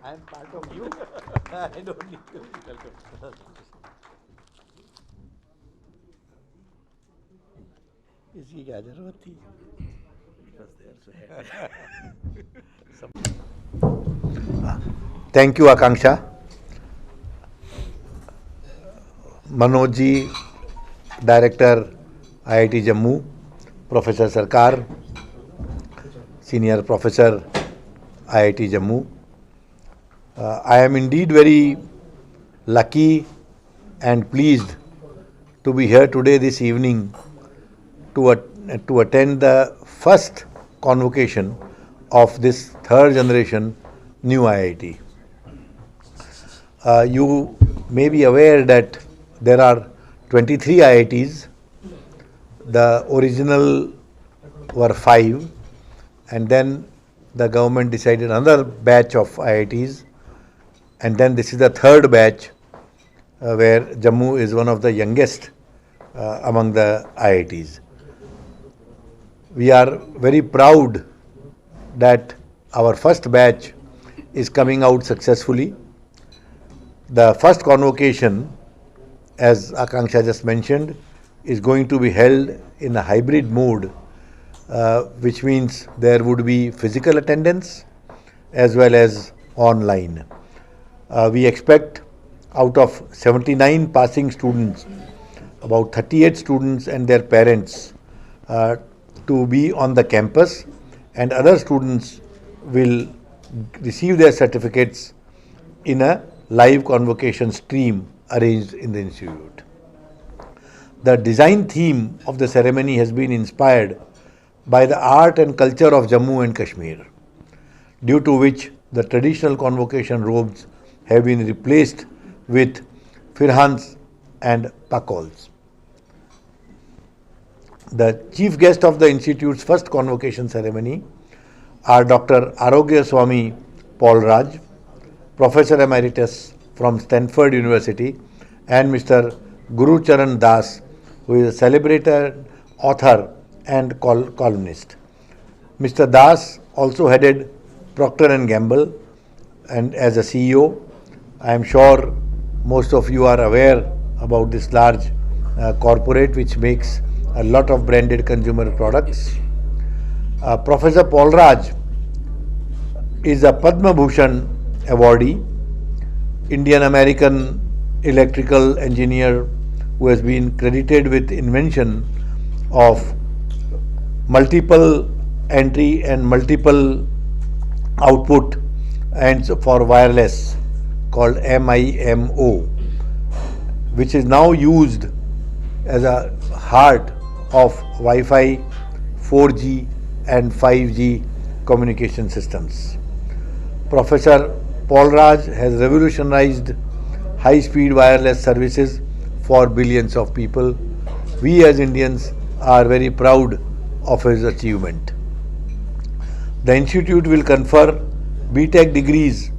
I am part of you. I don't need to. Welcome. इसकी क्या जरूरत थी? Thank you, Akanksha. Manoj ji, Director, IIT Jammu, Professor Sarkar, Senior Professor, IIT Jammu. I am indeed very lucky and pleased to be here today this evening to attend the first convocation of this third generation new IIT. You may be aware that there are 23 IITs. The original were 5, and then the government decided another batch of IITs, and then this is the third batch where Jammu is one of the youngest among the IITs. We are very proud that our first batch is coming out successfully. The first convocation, as Akanksha just mentioned, is going to be held in a hybrid mode, which means there would be physical attendance as well as online. We expect out of 79 passing students, about 38 students and their parents to be on the campus, and other students will receive their certificates in a live convocation stream arranged in the institute. The design theme of the ceremony has been inspired by the art and culture of Jammu and Kashmir, due to which the traditional convocation robes have been replaced with firhans and pakols. The chief guest of the institute's first convocation ceremony are Dr. Arogya Swami Paul Raj, Professor Emeritus from Stanford University, and Mr. Guru Charan Das, who is a celebrated author and columnist. Mr. Das also headed Procter & Gamble and as a CEO. I am sure most of you are aware about this large corporate which makes a lot of branded consumer products. Professor Paul Raj is a Padma Bhushan awardee, Indian American electrical engineer who has been credited with invention of multiple entry and multiple output and for wireless called MIMO, which is now used as a heart of Wi-Fi, 4G and 5G communication systems. Professor Paul Raj has revolutionized high-speed wireless services for billions of people. We as Indians are very proud of his achievement. The institute will confer BTech degrees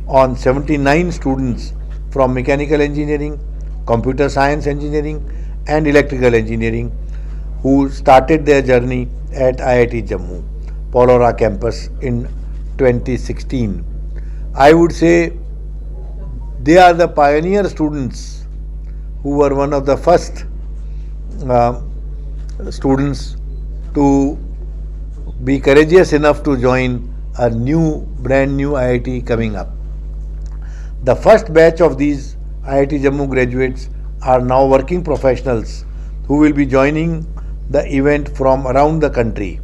on 79 students from mechanical engineering, computer science engineering and electrical engineering who started their journey at IIT Jammu, Polora campus in 2016. I would say they are the pioneer students who were one of the first students to be courageous enough to join a brand new IIT coming up. The first batch of these IIT Jammu graduates are now working professionals who will be joining the event from around the country.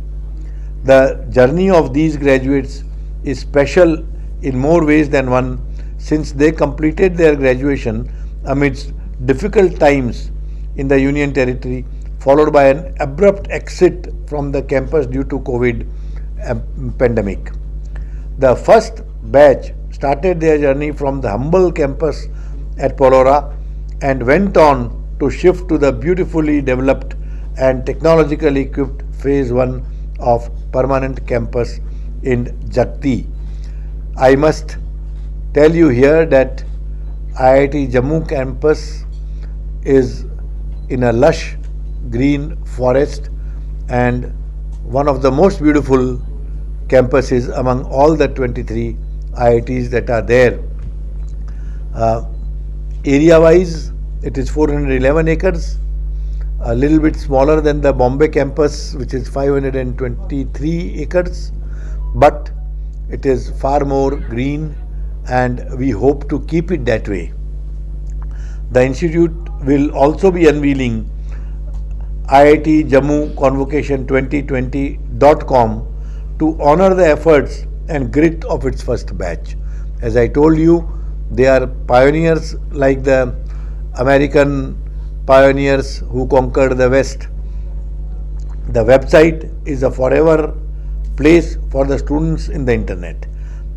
The journey of these graduates is special in more ways than one, since they completed their graduation amidst difficult times in the Union Territory, followed by an abrupt exit from the campus due to COVID pandemic. The first batch started their journey from the humble campus at Polora and went on to shift to the beautifully developed and technologically equipped phase 1 of permanent campus in Jagti. I must tell you here that IIT Jammu campus is in a lush green forest and one of the most beautiful campuses among all the 23 IITs that are there. Area-wise, it is 411 acres, a little bit smaller than the Bombay campus, which is 523 acres, but it is far more green, and we hope to keep it that way. The institute will also be unveiling IIT Jammu Convocation 2020.com to honor the efforts and grit of its first batch. As I told you, they are pioneers like the American pioneers who conquered the West. The website is a forever place for the students in the internet.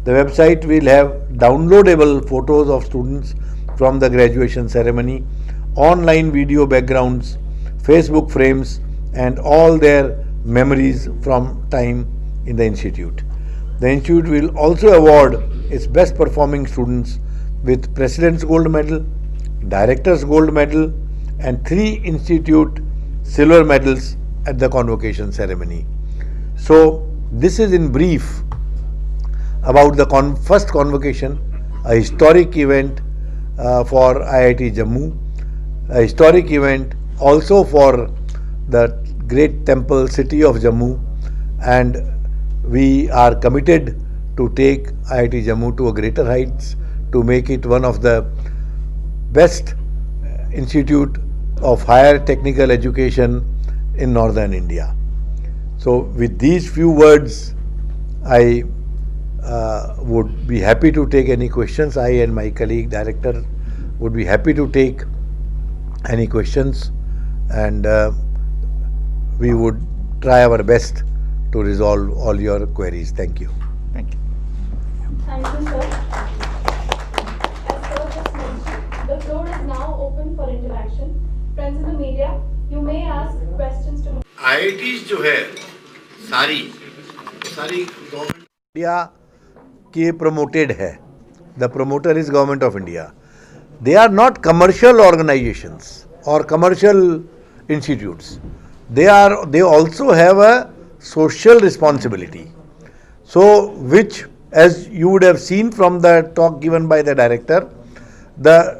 The website will have downloadable photos of students from the graduation ceremony, online video backgrounds, Facebook frames, and all their memories from time in the institute. The institute will also award its best performing students with President's Gold Medal, Director's Gold Medal, and 3 institute silver medals at the convocation ceremony. So, this is in brief about the first convocation, a historic event for IIT Jammu, a historic event also for the great temple city of Jammu, and we are committed to take IIT Jammu to a greater heights, to make it one of the best institute of higher technical education in northern India. So with these few words, I would be happy to take any questions. I and my colleague director would be happy to take any questions, and we would try our best to resolve all your queries. Thank you. Thank you. Thank you, sir. As sir just mentioned, the floor is now open for interaction. Friends in the media, you may ask questions to IITs जो है सारी government India के promoted है. The promoter is Government of India. They are not commercial organizations or commercial institutes. They also have a social responsibility. So, which, as you would have seen from the talk given by the director,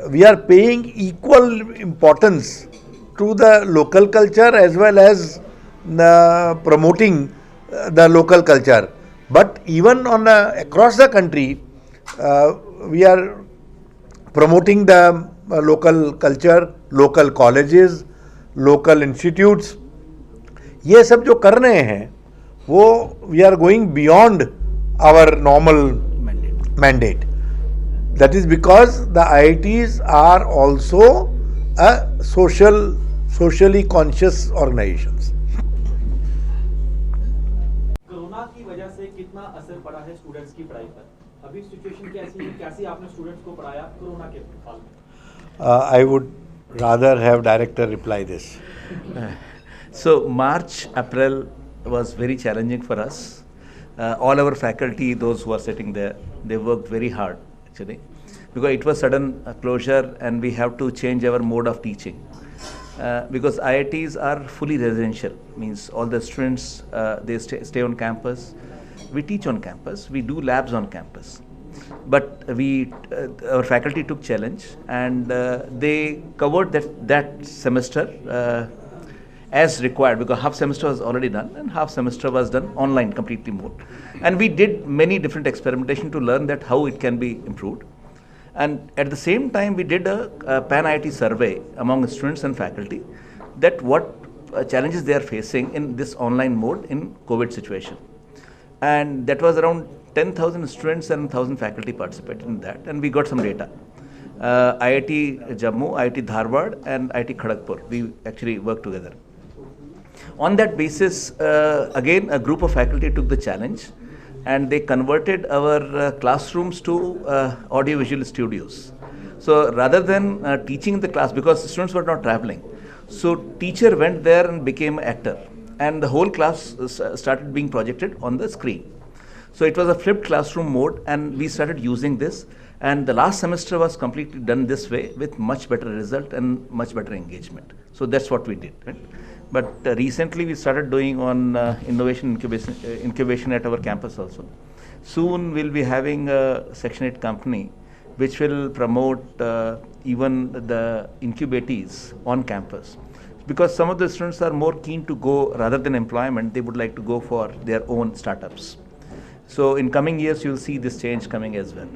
we are paying equal importance to the local culture as well as promoting the local culture. But even across the country, we are promoting the local culture, local colleges, local institutes. ये सब जो कर रहे हैं वो we are going beyond our normal mandate. That is because the IITs are also a socially conscious organizations. Corona की वजह से कितना असर पड़ा है स्टूडेंट्स की पढ़ाई पर? अभी सिचुएशन कैसी है? कैसे आपने स्टूडेंट्स को पढ़ाया कोरोना के काल में? I would rather have director reply this. So March, April was very challenging for us. All our faculty, those who are sitting there, they worked very hard actually, because it was sudden closure and we have to change our mode of teaching. Because IITs are fully residential, means all the students, they stay on campus. We teach on campus, we do labs on campus. But our faculty took challenge and they covered that semester as required, because half semester was already done and half semester was done online completely mode. And we did many different experimentation to learn that how it can be improved. And at the same time, we did a pan-IIT survey among students and faculty that what challenges they are facing in this online mode in COVID situation. And that was around 10,000 students and 1,000 faculty participated in that, and we got some data. IIT Jammu, IIT Dharwad, and IIT Kharagpur, we actually worked together. On that basis, again, a group of faculty took the challenge and they converted our classrooms to audiovisual studios. So rather than teaching the class, because students were not traveling, so teacher went there and became an actor, and the whole class started being projected on the screen. So it was a flipped classroom mode, and we started using this, and the last semester was completely done this way with much better result and much better engagement. So that's what we did. Right? But recently we started doing on innovation incubation at our campus also. Soon we'll be having a Section 8 company which will promote even the incubatees on campus. Because some of the students are more keen to go, rather than employment, they would like to go for their own startups. So in coming years, you'll see this change coming as well.